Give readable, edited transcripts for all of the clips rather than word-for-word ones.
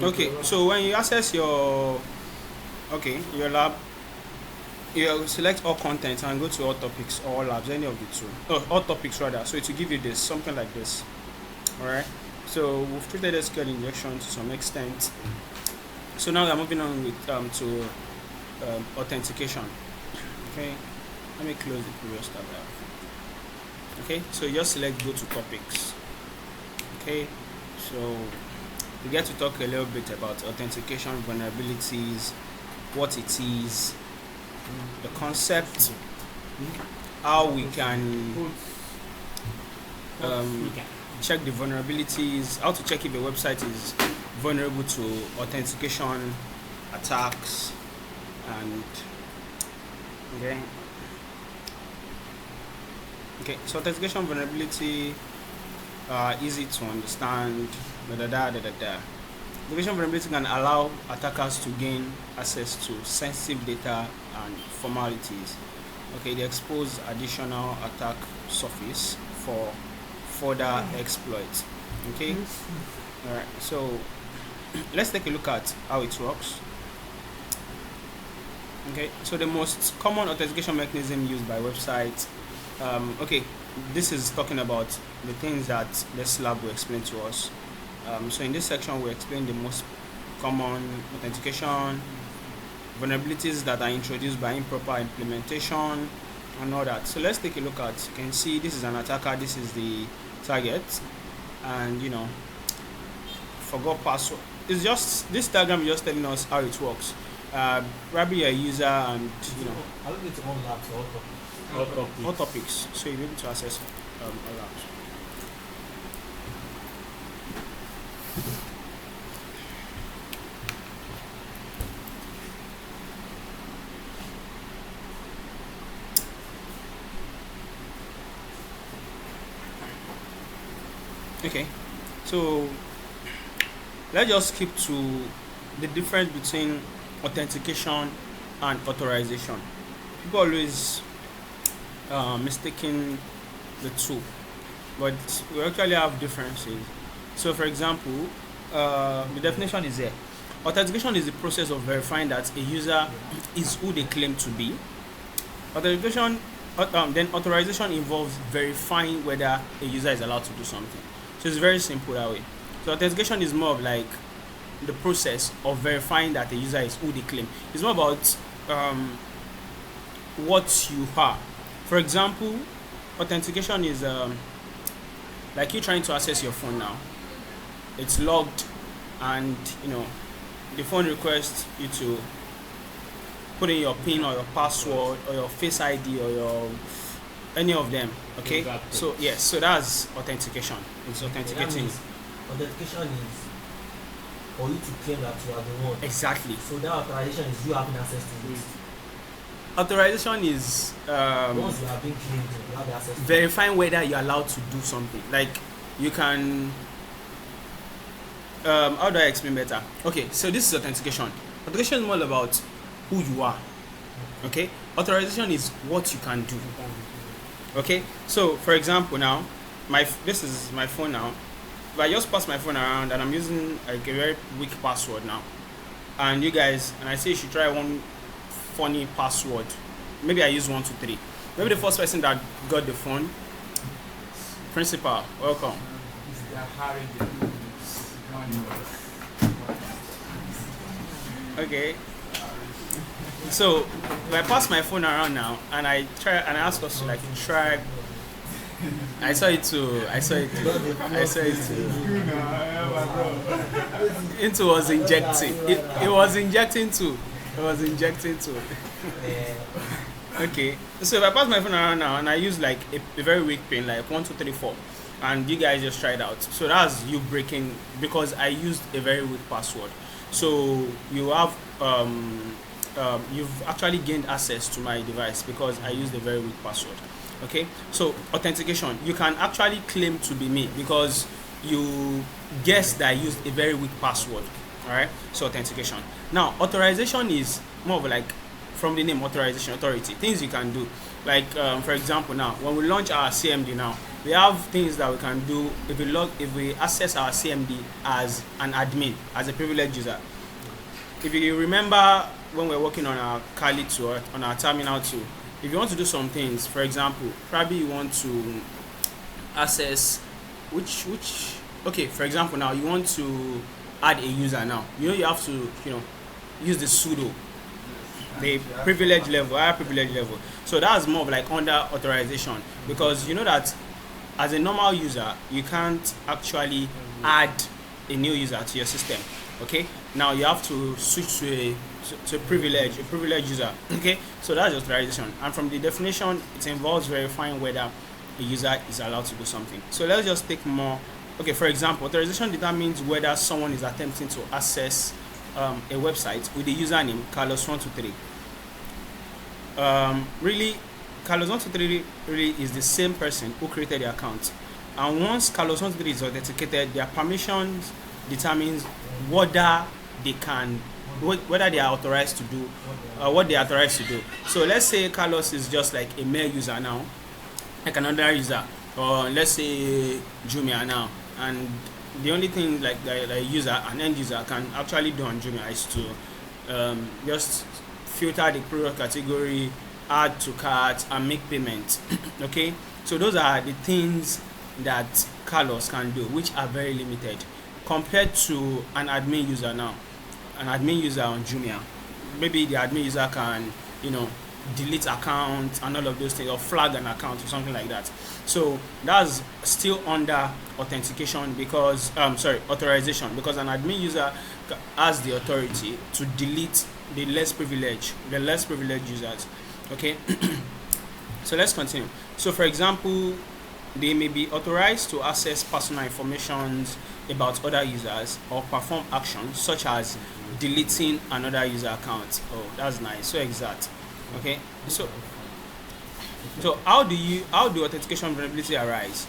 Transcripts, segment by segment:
Okay, so when you access your lab, you select all contents and go to all topics or all labs, any of the two. Oh, all topics rather. So it will give you this, something like this. Alright. So we've treated SQL injection to some extent. So now we are moving on with to authentication. Okay. Let me close the previous tab there. Okay, so you just select go to topics. Okay, so we get to talk a little bit about authentication vulnerabilities, what it is, the concept, how we can check the vulnerabilities, how to check if a website is vulnerable to authentication attacks, and okay, so authentication vulnerability easy to understand. Authentication vulnerability can allow attackers to gain access to sensitive data and formalities. Okay, they expose additional attack surface for further exploits. Okay, all right. So let's take a look at how it works. Okay, so the most common authentication mechanism used by websites. Okay, this is talking about the things that this lab will explain to us. So in this section, we explain the most common authentication vulnerabilities that are introduced by improper implementation and all that. So let's take a look at. You can see this is an attacker. This is the target, and forgot password. It's just this diagram is just telling us how it works. Probably a user, and I look at all labs, all topics, so you'll be able to access all labs. Okay, so let's just skip to the difference between authentication and authorization. People always mistaking the two, but we actually have differences. So for example, the definition is there. Authentication is the process of verifying that a user is who they claim to be. Authentication, then authorization involves verifying whether a user is allowed to do something. So it's very simple that way. So authentication is more of like the process of verifying that a user is who they claim. It's more about what you are. For example, authentication is like you trying to access your phone now. It's logged, and the phone requests you to put in your PIN or your password or your Face ID or your any of them. Okay, exactly. So yes, so that's authentication. It's authenticating. Authentication is for you to claim that you are the one. Exactly. So that authorization is you having access to it. Authorization is once you have been claimed, you have access to verifying whether you're allowed to do something. Like you can how do I explain better? Okay, so this is authentication. Authentication is more about who you are. Okay, authorization is what you can do. Okay, so for example, now this is my phone now. If I just pass my phone around and I'm using like a very weak password now, and you guys, and I say you should try one funny password, maybe I use 1 2 3. Maybe the first person that got the phone, principal, welcome. Okay, so if I pass my phone around now and I try and I ask us to like try. I saw it too. Into was injecting. It was injecting too. Okay. So if I pass my phone around now and I use like a very weak pin, like 1 2 3 4, and you guys just try it out. So that's you breaking because I used a very weak password. So you have you've actually gained access to my device because I used a very weak password. Okay, so authentication, you can actually claim to be me because you guessed that I used a very weak password. All right, so authentication. Now authorization is more of like, from the name authorization, authority, things you can do. Like for example, now when we launch our CMD now, we have things that we can do if we access our CMD as an admin, as a privileged user. If you remember when we're working on our Kali tool, on our terminal tool, if you want to do some things, for example, probably you want to access okay, for example, now you want to add a user now. You have to, use the sudo, the privilege level, higher privilege level. So that's more of like under authorization, because you know that as a normal user, you can't actually add a new user to your system. Okay, now you have to switch to a privileged user. Okay, so that's authorization, and from the definition, it involves verifying whether a user is allowed to do something. So let's just take more. Okay, for example, authorization determines whether someone is attempting to access a website with the username Carlos123. Really, Carlos123 really is the same person who created the account, and once Carlos123 is authenticated, their permissions determines whether they are authorized to do what they are authorized to do. So let's say Carlos is just like a mere user now, like another user, or let's say Jumia now, and the only thing like the user, an end user, can actually do on Jumia is to just filter the product category, add to cart, and make payment. Okay, so those are the things that Carlos can do, which are very limited compared to an admin user now. An admin user on Jumia, maybe the admin user can, delete account and all of those things, or flag an account or something like that. So that's still under authentication, because authorization, because an admin user has the authority to delete the less privileged users. Okay. So let's continue. So for example, they may be authorized to access personal information about other users or perform actions such as deleting another user account. Oh, that's nice. So exact. Okay. So how do authentication vulnerability arise?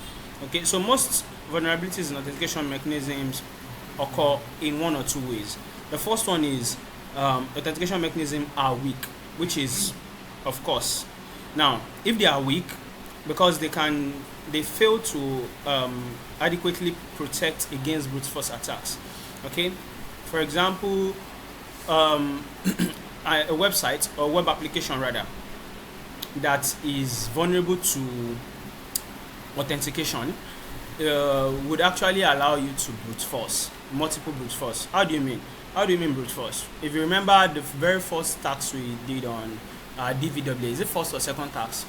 Okay. So most vulnerabilities in authentication mechanisms occur in one or two ways. The first one is authentication mechanisms are weak, which is, of course, now if they are weak, because they fail to adequately protect against brute force attacks. Okay, for example, a website or web application rather that is vulnerable to authentication would actually allow you to brute force, multiple brute force. How do you mean brute force? If you remember the very first tax we did on DVW, is it first or second tax?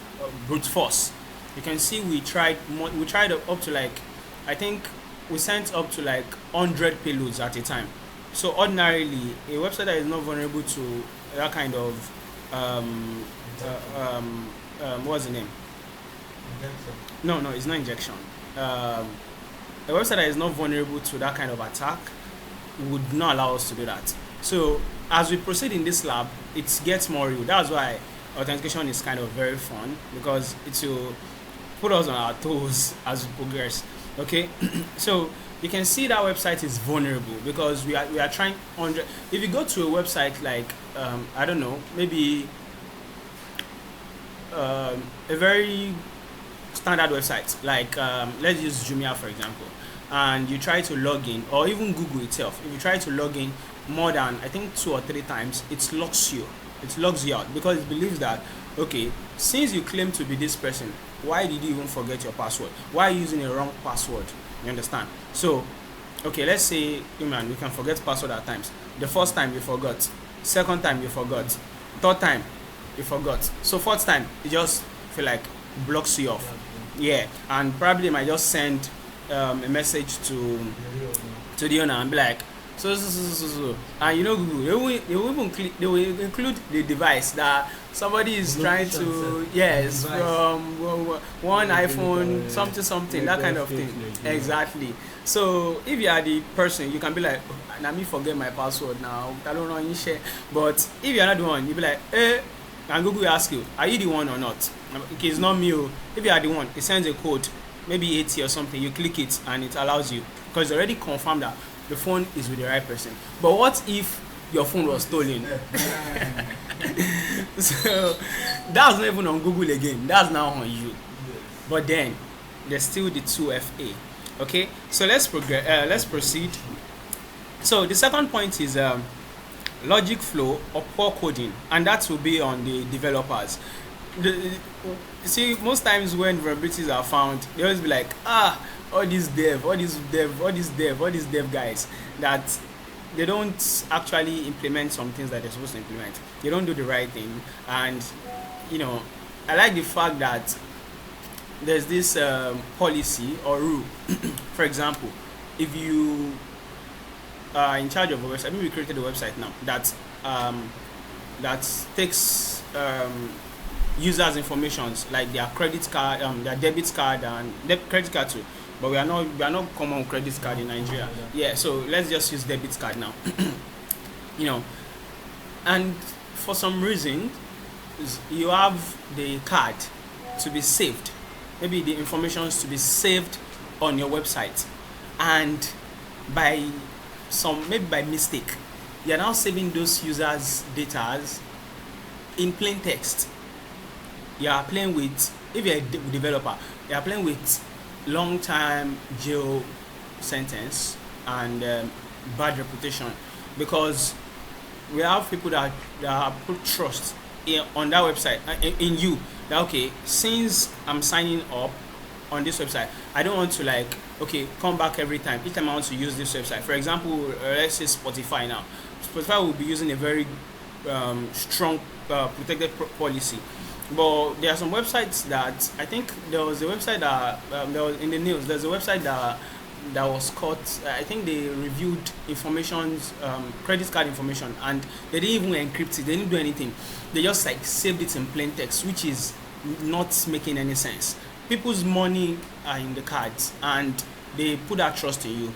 Brute force. You can see we tried up to like, I think we sent up to like 100 payloads at a time. So ordinarily, a website that is not vulnerable to that kind of what's the name? Injection. No, it's not injection. A website that is not vulnerable to that kind of attack would not allow us to do that. So as we proceed in this lab, it gets more real. That's why authentication is kind of very fun, because it will put us on our toes as we progress. Okay, so you can see that website is vulnerable because we are trying 100. If you go to a website like I don't know, maybe a very standard website like let's use Jumia for example, and you try to log in, or even Google itself, if you try to log in more than I think 2 or 3 times, it logs you out, because it believes that, okay, since you claim to be this person, why did you even forget your password? Why are you using a wrong password? You understand? So okay, let's say you can forget password at times. The first time you forgot, second time you forgot, third time you forgot, so fourth time it just feel like blocks you off. Yeah, and probably they might just send a message to the owner and be like, so. And Google, they will include the device that somebody is trying to, yes, from one iPhone, something, that kind of thing. Exactly. So if you are the person, you can be like, let me forget my password now, I don't know any share. But if you are not the one, you'll be like, and Google will ask you, are you the one or not? Okay, it's not me. If you are the one, it sends a code, maybe 80 or something, you click it and it allows you, because it's already confirmed that the phone is with the right person. But what if your phone was stolen? So that's not even on Google again, that's now on you. But then there's still the 2FA. Okay, so let's progress. Let's proceed. So the second point is logic flow or poor coding, and that will be on the developers. See, most times when vulnerabilities are found, they always be like, all these dev, all these dev, all these dev, all these dev guys that they don't actually implement some things that they're supposed to implement. They don't do the right thing, and I like the fact that there's this policy or rule. For example, if you are in charge of a website, maybe we created a website now that takes users' informations like their credit card, their debit card, and credit card too. But we are not common credit card in Nigeria. Yeah, so let's just use debit card now. And for some reason, you have the card to be saved. Maybe the information is to be saved on your website, and maybe by mistake, you are now saving those users' data in plain text. You are playing with, if you're a developer, you are playing with long time jail sentence and bad reputation, because we have people that put trust on that website, in you, that okay, since I'm signing up on this website, I don't want to come back every time each time I want to use this website. For example, let's say Spotify now. Spotify will be using a very strong protected policy. But there are some websites that, I think there was a website that there was in the news. There's a website that was caught. I think they reviewed credit card information, and they didn't even encrypt it. They didn't do anything. They just saved it in plain text, which is not making any sense. People's money are in the cards, and they put that trust in you.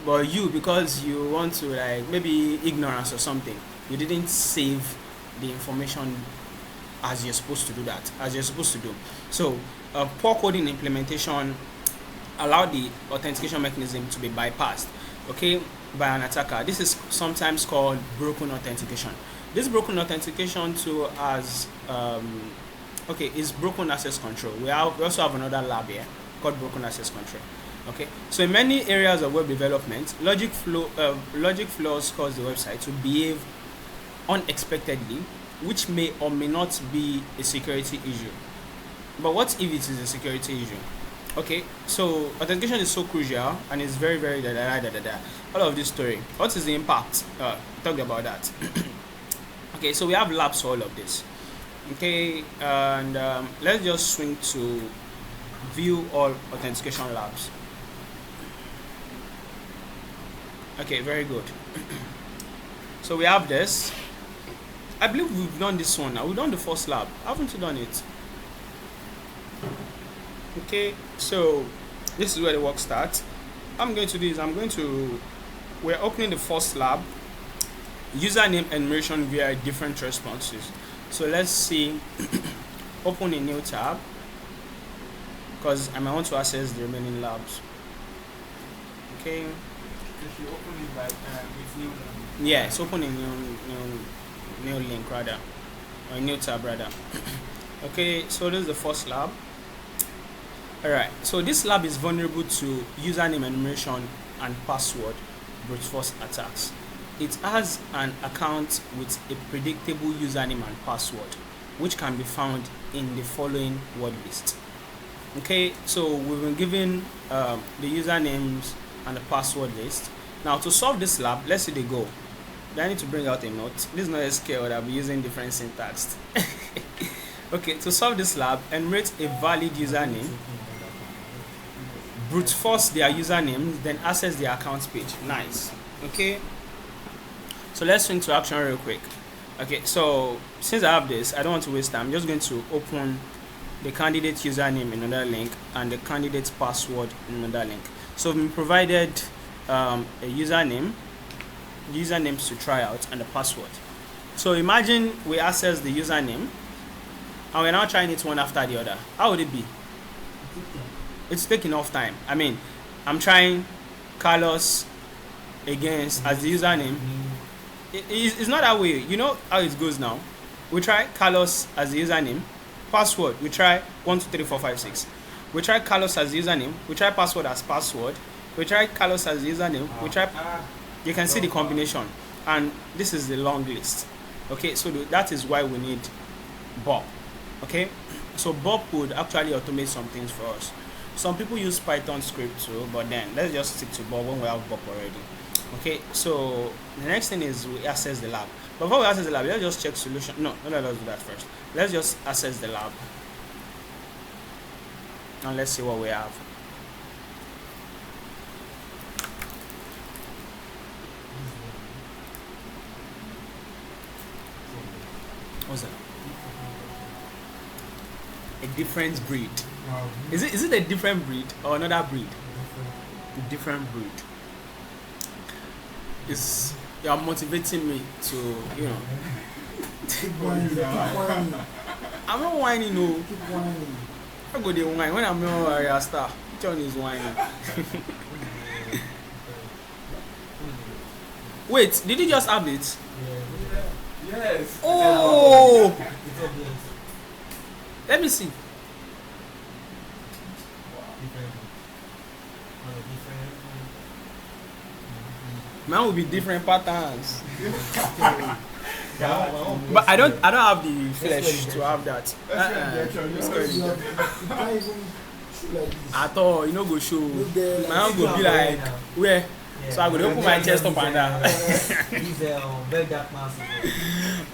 But you, because you want to maybe ignorance or something, you didn't save the information as you're supposed to do. So poor coding implementation allow the authentication mechanism to be bypassed, okay, by an attacker. This is sometimes called broken authentication. This broken authentication too is broken access control. We also have another lab here called broken access control. Okay, so in many areas of web development, logic flaws cause the website to behave unexpectedly, which may or may not be a security issue. But what if it is a security issue? Okay, so authentication is so crucial, and it's very, very all of this story. What is the impact? Talk about that. Okay, so we have labs for all of this. Okay, and let's just swing to view all authentication labs. Okay, very good. So we have this. I believe we've done this one now. We've done the first lab. Haven't you done it? Okay, so this is where the work starts. We're opening the first lab, username enumeration via different responses. So let's see, open a new tab, because I might want to access the remaining labs. Okay. If you open it by with new, yeah, it's open a new link rather, or a new tab rather. Okay, so this is the first lab. Alright, so this lab is vulnerable to username enumeration and password brute force attacks. It has an account with a predictable username and password, which can be found in the following word list. Okay, so we've been given the usernames and the password list. Now to solve this lab, let's see the goal. I need to bring out a note. This is not SQL, I'll be using different syntax. Okay, to solve this lab, enumerate a valid username, brute force their username, then access their account page. Nice. Okay, so let's swing to action real quick. Okay, so since I have this, I don't want to waste time. I'm just going to open the candidate username in another link and the candidate password in another link. So we've been provided a usernames to try out, and the password. So imagine we access the username and we're now trying it one after the other. How would it be? It's taking off time. I mean, I'm trying Carlos against as the username. It's not that way. You know how it goes now. We try Carlos as the username. Password, we try 1 2 3 4 5 6. We try Carlos as username. We try password as password. We try Carlos as username. We try. You can see the combination, and this is the long list. Okay, so that is why we need Bob. Okay, so Bob would actually automate some things for us. Some people use Python script too, but then let's just stick to Bob when we have Bob already. Okay, so the next thing is we access the lab. But before we access the lab, let's just check solution. No, let us do that first. Let's just access the lab. And let's see what we have. What's that? A different breed. Is it a different breed or another breed? A different breed. You are motivating me to, you know. I'm not whining, no. I go there wine when I'm not a star. Which one is whining? Wait, did you just have it? Yes. Oh! Let me see. Mine will be different patterns. But I don't have the flesh to have that. At all, you know, go show. My own go be like where? So I go open my chest up and down. Very dark mass.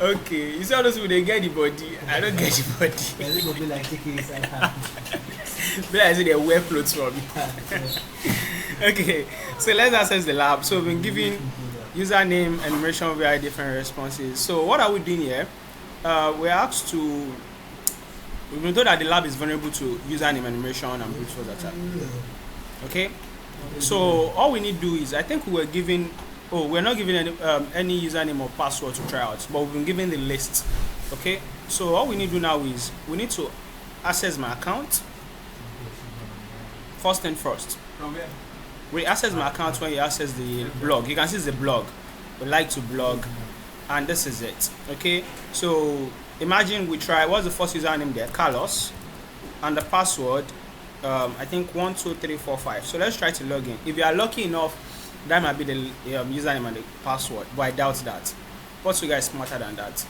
Okay, you see all those people, they get the body. I don't get the body. They go be like taking inside. Be like they wear clothes for me. Okay, so let's access the lab. So we've been giving username enumeration via different responses. So what are we doing here? We're asked to. We've been told that the lab is vulnerable to username enumeration and brute force attack. Okay, so all we need to do is, I think we were giving. Oh, we're not giving any username or password to try out, but we've been given the list. Okay, so all we need to do now is we need to access my account first and first. From where? We access my account when you access the blog. You can see it's the blog. We like to blog, and this is it. Okay, so imagine we try. What's the first username there? Carlos, and the password. I think 1 2 3 4 5. So let's try to log in. If you are lucky enough, that might be the username and the password, but I doubt that. But you guys smarter than that.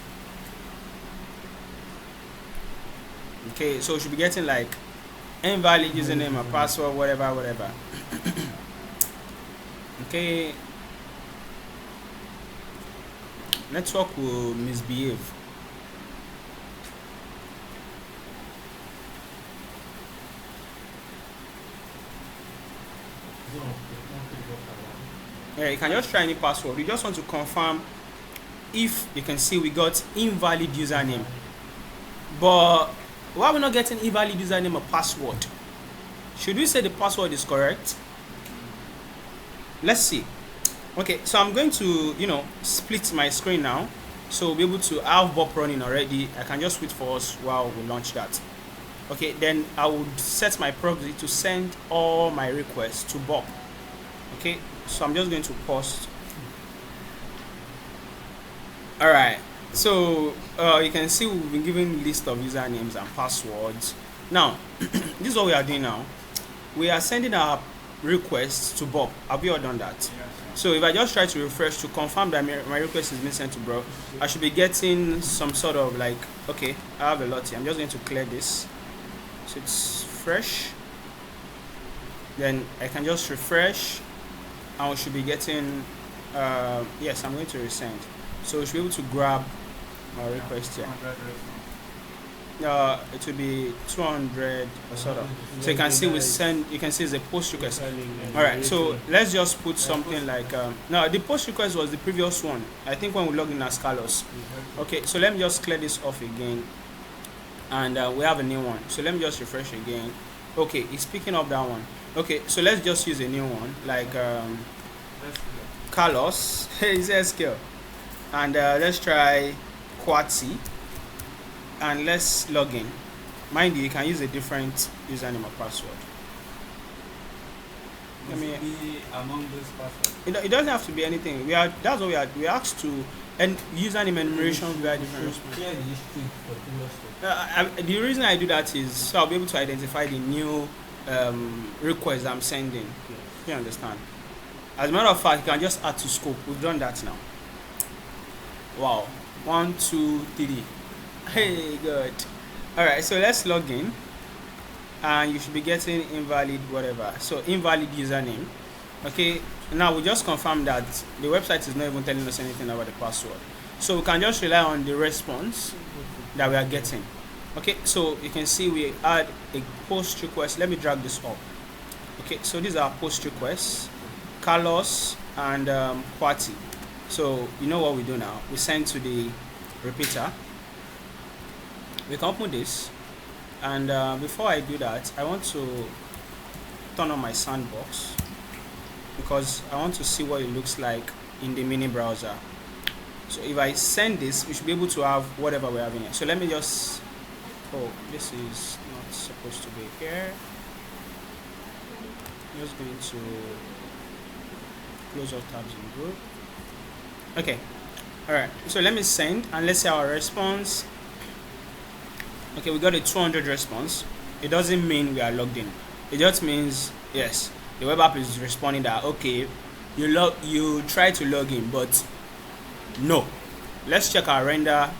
Okay, so we should be getting like invalid username or password, whatever. Okay, network will misbehave. Yeah, you can just try any password. You just want to confirm if you can see we got invalid username. But why are we not getting invalid username or password? Should we say the password is correct? Let's see. Okay, so I'm going to, split my screen now. So we'll be able to have Bob running already. I can just wait for us while we launch that. Okay, then I would set my proxy to send all my requests to Bob. Okay, so I'm just going to post. Alright, so you can see we've been given list of usernames and passwords. Now, this is what we are doing now. We are sending our requests to Bob. Have you all done that? Yes. So if I just try to refresh to confirm that my request is being sent to Bob, I should be getting some sort of like, okay, I have a lot here. I'm just going to clear this. So it's fresh. Then I can just refresh and we should be getting, yes, I'm going to resend. So we should be able to grab my request here. It will be 200 or sort of. So you can see we send. You can see it's a post request. All right. So let's just put something like. Now the post request was the previous one. I think when we log in as Carlos. Okay. So let me just clear this off again, and we have a new one. So let me just refresh again. Okay, it's picking up that one. Okay. So let's just use a new one like Carlos. Hey, it's SQL, and let's try Quatsi. And let's log in. Mind you, you can use a different username or password. Be among those passwords. It doesn't have to be anything. That's what we are. We are asked to and username enumeration via different response. Clear the history for previous step. The reason I do that is so I'll be able to identify the new request I'm sending. You understand? As a matter of fact, you can just add to scope. We've done that now. Wow. 1, 2, 3. Hey, good. Alright, so let's log in. And you should be getting invalid whatever. So invalid username. Okay, now we just confirm that the website is not even telling us anything about the password. So we can just rely on the response that we are getting. Okay, so you can see we add a post request. Let me drag this up. Okay, so these are post requests, Carlos and Kwati. So you know what we do now. We send to the repeater. We can open this, and before I do that, I want to turn on my sandbox because I want to see what it looks like in the mini browser. So if I send this, we should be able to have whatever we're having here. So let me just, oh, this is not supposed to be here. I'm just going to close all tabs in group. Okay, all right, so let me send and let's see our response. Okay, we got a 200 response. It doesn't mean we are logged in. It just means, yes, the web app is responding that, okay, you try to log in, but no. Let's check our render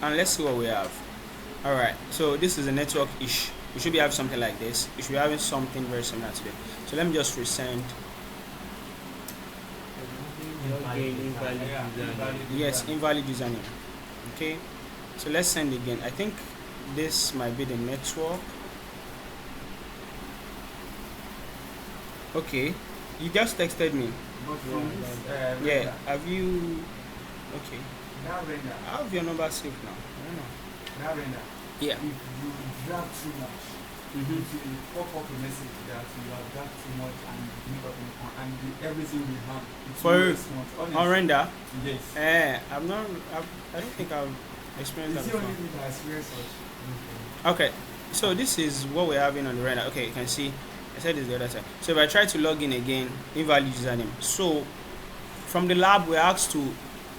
and let's see what we have. All right, so this is a network issue. We should be having something like this. We should be having something very similar to this. So let me just resend. Yes, invalid username. Okay, so let's send again. I think this might be the network. Okay, you just texted me. Yeah, have you? Okay, I have your number saved now. I don't know. Yeah. If you drag too much, it will pop up a message that you have dragged too much and everything will have For on render? Yes. I don't think I've experienced that It's the before. only thing that I experienced such. Okay, so this is what we're having on the render. Okay, you can see I said this the other time. So if I try to log in again, invalid username. So from the lab we're asked to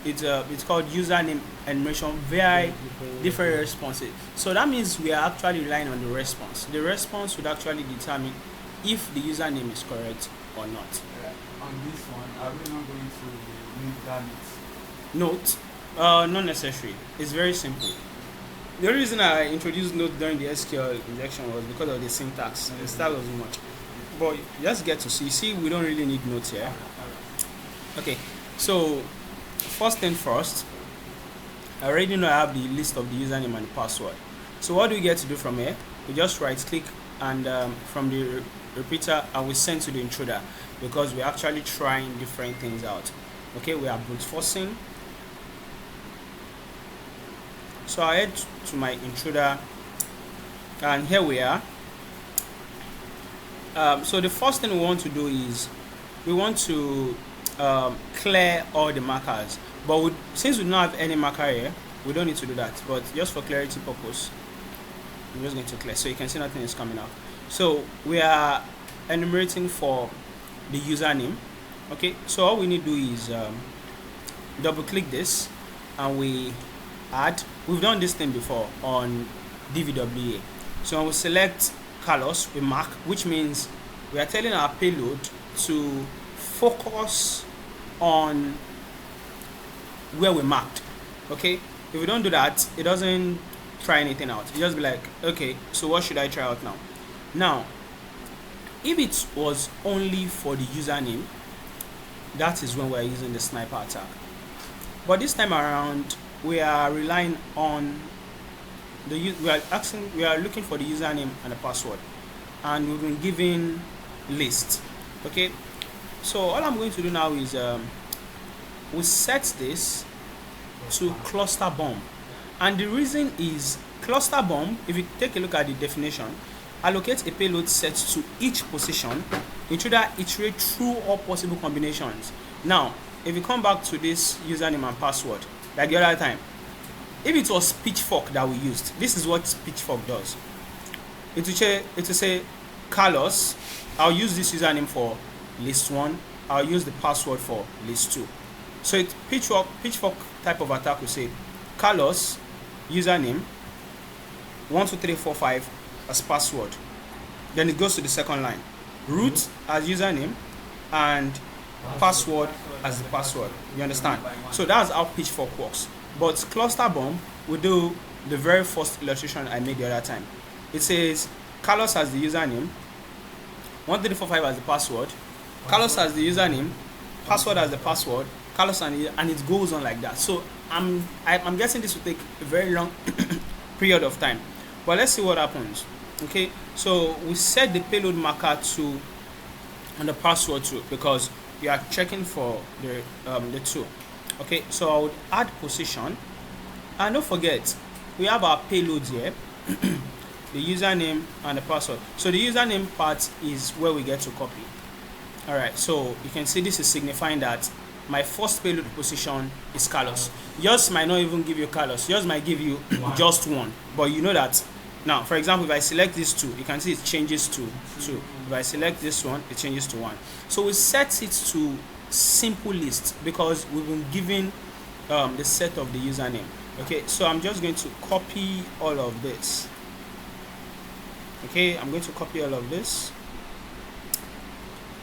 it's called username enumeration via different responses. So that means we are actually relying on the response. The response would actually determine if the username is correct or not. On this one, are we not going to need that note? Note, not necessary. It's very simple. The only reason I introduced note during the SQL injection was because of the syntax. The style was much. But you just get to see, we don't really need notes here. Okay, so first thing first, I already know I have the list of the username and the password. So what do we get to do from here? We just right click and from the repeater and we send to the intruder because we're actually trying different things out. Okay, we are brute forcing. So I head to my intruder and here we are. So the first thing we want to do is we want to clear all the markers, but since we don't have any marker here, we don't need to do that, but just for clarity purpose I'm just going to clear so you can see nothing is coming out. So we are enumerating for the username. Okay, so all we need to do is double click this and we add. We've done this thing before on DVWA. So when we select Carlos, we mark, which means we are telling our payload to focus on where we marked. Okay, if we don't do that, it doesn't try anything out. It just be like, okay, so what should I try out now? Now, if it was only for the username, that is when we're using the sniper attack. But this time around, we are relying on we are looking for the username and the password, and we've been given list. Okay, so all I'm going to do now is we set this to cluster bomb, and the reason is cluster bomb, if you take a look at the definition, allocate a payload set to each position, intruder iterate through all possible combinations. Now if you come back to this username and password like the other time, if it was pitchfork that we used, this is what pitchfork does. It will say Carlos, I'll use this username for list 1, I'll use the password for list 2. So it pitchfork type of attack will say Carlos username 12345 as password. Then it goes to the second line. Root as username and password as the password. You understand? So that's how pitchfork works. But cluster bomb will do the very first illustration I made the other time. It says Carlos as the username, 12345 as the password, Carlos as the username, password as the password, Carlos and it goes on like that. So I'm guessing this will take a very long period of time. But let's see what happens. Okay, so we set the payload marker to and the password too because we are checking for the two. Okay, so I would add position, and don't forget we have our payloads here. The username and the password. So the username part is where we get to copy. All right, so you can see this is signifying that my first payload position is Carlos. Yours might not even give you Carlos. Yours might give you just one, but you know that. Now, for example, if I select this 2, you can see it changes to 2. If I select this one, it changes to 1. So we set it to simple list because we've been given the set of the username. Okay, so I'm just going to copy all of this. Okay, I'm going to copy all of this.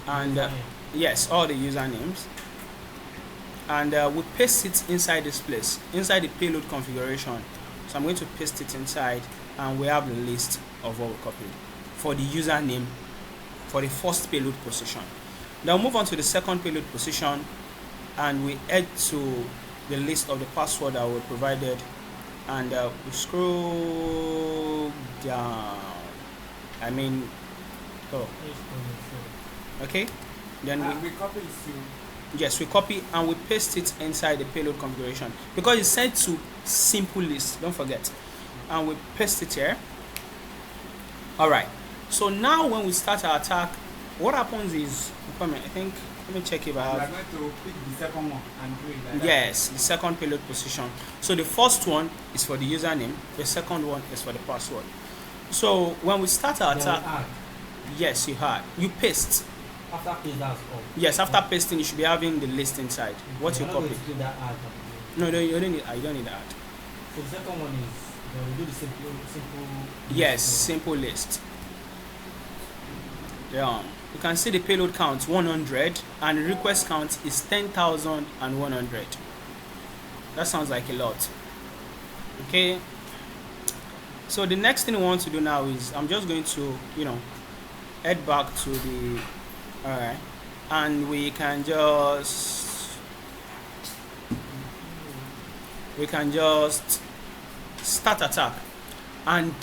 And yes, all the usernames. And we paste it inside this place, inside the payload configuration. So I'm going to paste it inside, and we have the list of what we copied for the username for the first payload position. Now move on to the second payload position, and we add to the list of the password that we provided, and we scroll down. Okay, then we copy it to. Yes, we copy and we paste it inside the payload configuration because it's set to simple list, don't forget, and we paste it here. All right, so now when we start our attack, what happens is, let me check if I have. We are going to pick the second one and do it like that. Yes, the second payload position. So the first one is for the username, the second one is for the password. So when we start our attack, yes, you paste. After paste, that's all. Yes, after pasting, you should be having the list inside. What you copy? No, you don't need that. So the second one is we do the simple. Yes, simple list. Yeah, you can see the payload count 100 and the request count is 10,100. That sounds like a lot. Okay. So the next thing we want to do now is I'm just going to head back to the alright, and we can just start attack. And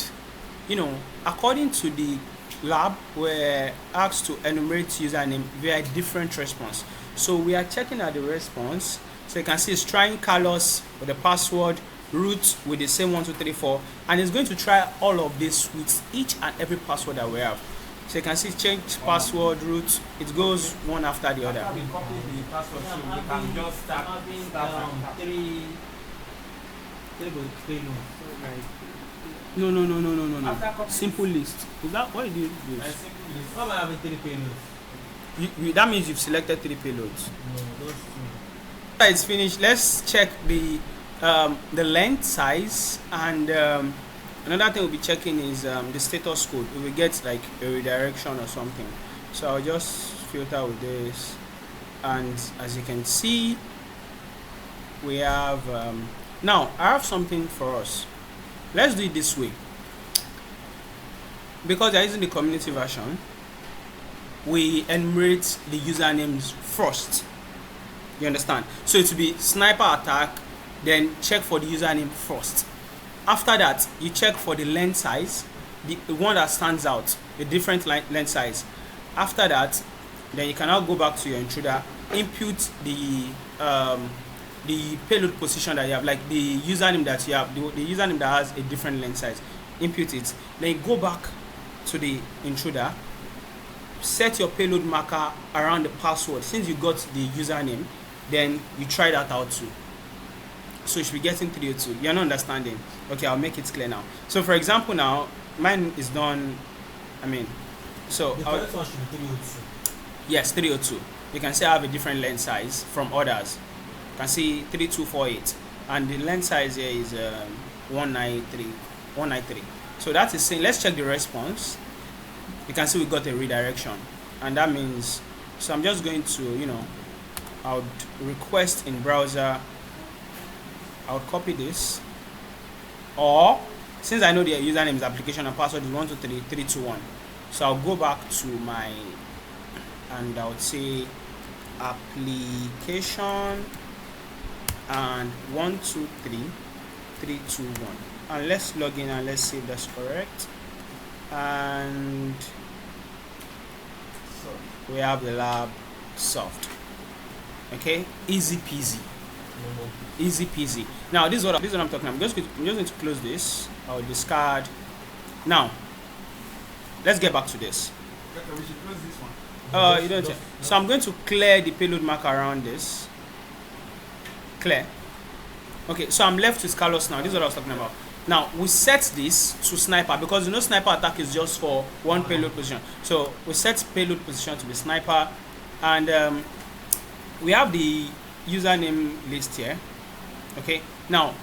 according to the lab, we're asked to enumerate username via different response. So we are checking at the response. So you can see it's trying Carlos with the password, root with the same 1234, and it's going to try all of this with each and every password that we have. So you can see change password, root, it goes one after the other. After we copy the password, so we can just start from three payloads. No. Simple list. Is that why do you use? Why am I having 3 payloads? That means you've selected 3 payloads. No, those 2. After it's finished, let's check the length, size, and another thing we'll be checking is the status code. We will get like a redirection or something. So I'll just filter with this, and as you can see, we have now I have something for us. Let's do it this way. Because they're using the community version, we enumerate the usernames first. You understand? So it will be sniper attack, then check for the username first. After that, you check for the length size, the one that stands out, the different length size. After that, then you can now go back to your intruder, input the payload position that you have, like the username that you have, the username that has a different length size, input it. Then you go back to the intruder, set your payload marker around the password. Since you got the username, then you try that out too. So you should be getting 302. You're not understanding. Okay, I'll make it clear now. So for example, now mine is done. So the correct one should be 302. Yes, 302. you can see I have a different length size from others. You can see 3248, and the length size here is 193. So that is saying, let's check the response. You can see we got a redirection, and that means, so I'm just going to, I would request in browser, I would copy this, or since I know the username is application and password is 123321, so I'll go back to my, and I would say application and 123321, and let's log in and let's see if that's correct. And So, we have the lab solved. Okay, easy peasy. No more. Easy peasy. Now this is what I'm talking about. I'm just going to close this. I'll discard. Now let's get back to this. okay, we should close this one. You don't. So I'm going to clear the payload marker around this. Clear. Okay, so I'm left with Carlos now. This is what I was talking about. Now we set this to sniper because sniper attack is just for one payload position. So we set payload position to be sniper, and we have the username list here. Okay, now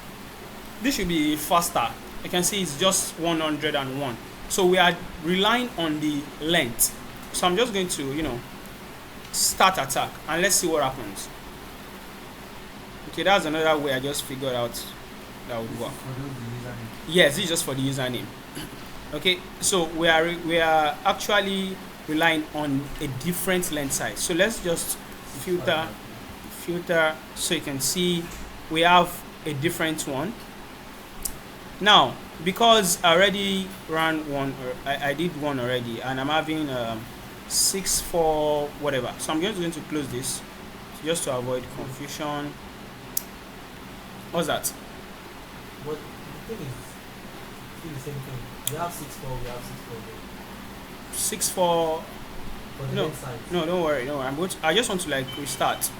this should be faster. You can see it's just 101. So we are relying on the length. So I'm just going to start attack, and let's see what happens. Okay, that's another way I just figured out that would work. For those username. Yes, this is just for the username. Okay, so we are actually relying on a different length size. So let's just filter, so you can see we have a different one. Now, because I already ran one, I did one already, and I'm having 64 whatever. So I'm going to close this just to avoid confusion. What's that? But the thing is, still the same thing. We have 6-4, we have 64. 6-4. For the No, left side. no, don't worry. I just want to restart.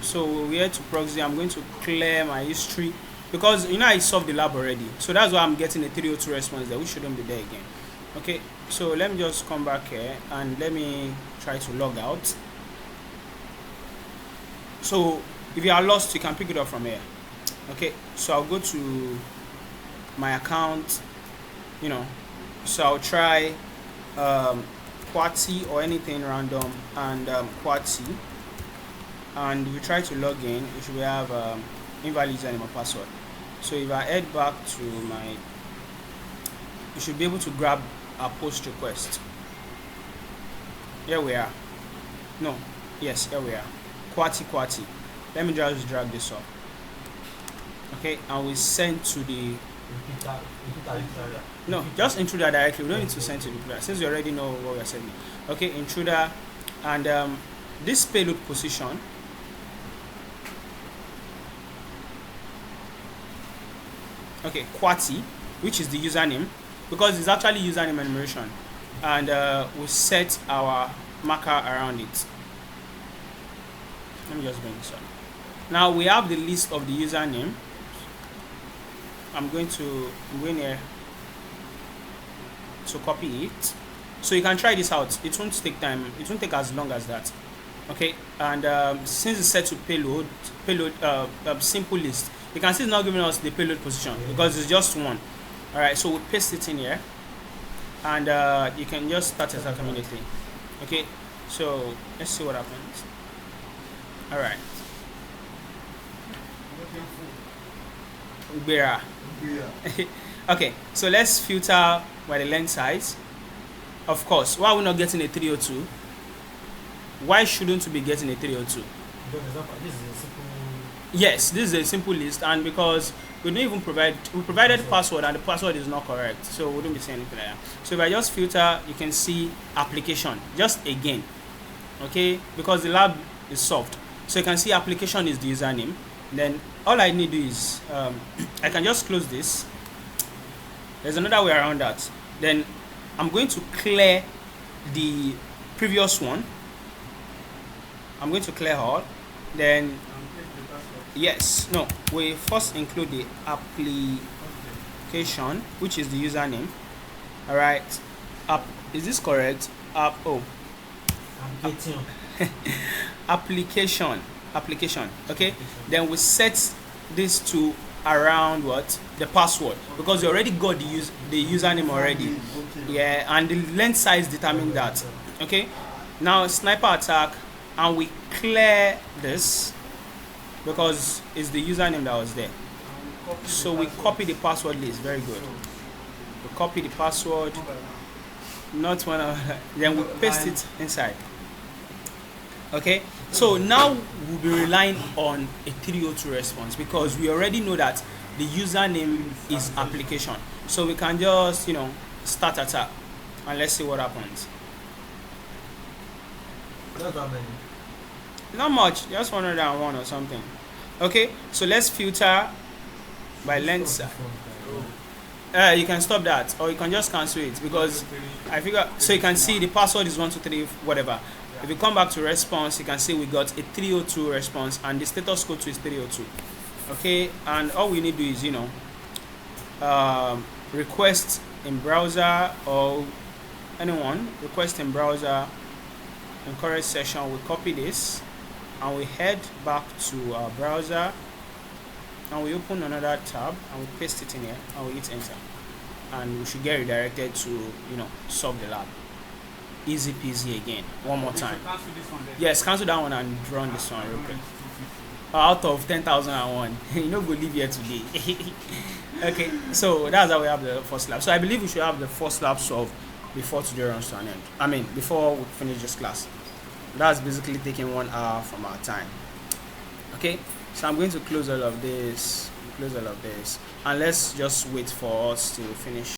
So we're here to proxy. I'm going to clear my history because I solved the lab already. So that's why I'm getting a 302 response there, which shouldn't be there again. Okay, so let me just come back here and let me try to log out. So if you are lost, you can pick it up from here. Okay, so I'll go to my account. So I'll try QWERTY or anything random, and QWERTY, and if you try to log in, you should have invalid username or password. So if I head back to you should be able to grab a post request. Here we are. No, yes, here we are. QWERTY. Let me just drag this up. Okay, and we send to the. Repeat that intruder. No, just intruder directly. We don't need to send to the intruder since you already know what we are sending. Okay, intruder, and this payload position. Okay, QWERTY, which is the username, because it's actually username enumeration, and we set our marker around it. Let me just bring this up. Now we have the list of the username. I'm going here to copy it, so you can try this out. It won't take time. It won't take as long as that. Okay, and since it's set to payload simple list, you can see it's not giving us the payload position because it's just one. All right, so we paste it in here, and you can just start attack immediately. Okay, so let's see what happens. All right. Ubera. Yeah. Okay, so let's filter by the length size. Of course, why are we not getting a 302? Why shouldn't we be getting a 302? Because this is a simple. Yes, this is a simple list, and because we don't even provided password and the password is not correct, so we wouldn't be saying anything like that. So if I just filter, you can see application just again. Okay, because the lab is solved, so you can see application is the username. Then all I need to do is I can just close this. There's another way around that. Then I'm going to clear the previous one. I'm going to clear all. Then yes, no, we first include the application, which is the username. All right, is this correct? application. Okay, then we set this to around what the password, because you already got the username already. Okay. Yeah, and the length size determine that. Okay, now sniper attack, and we clear this because it's the username that was there. So we copy the password list. Very good. We copy the password, not one of then we paste it inside. Okay, so now we'll be relying on a 302 response because we already know that the username is application. So we can just start attack and let's see what happens. Not that many. Not much, just 101 or something. Okay, so let's filter by length. You can stop that, or you can just cancel it because I figure so you can see the password is 123 whatever. If you come back to response, you can see we got a 302 response and the status code to is 302. Okay, and all we need to do is request in browser, or anyone request in browser, encourage session. We copy this and we head back to our browser and we open another tab and we paste it in here and we hit enter, and we should get redirected to solve the lab. Easy peasy again. One more time. Cancel this one then. Yes, cancel that one and run this one real quick. Out of 10,001, you know, go live here today. Okay, so that's how we have the first lab. So I believe we should have the first lab solved before today runs to an end. I mean, before we finish this class. That's basically taking 1 hour from our time. Okay, so I'm going to close all of this, and let's just wait for us to finish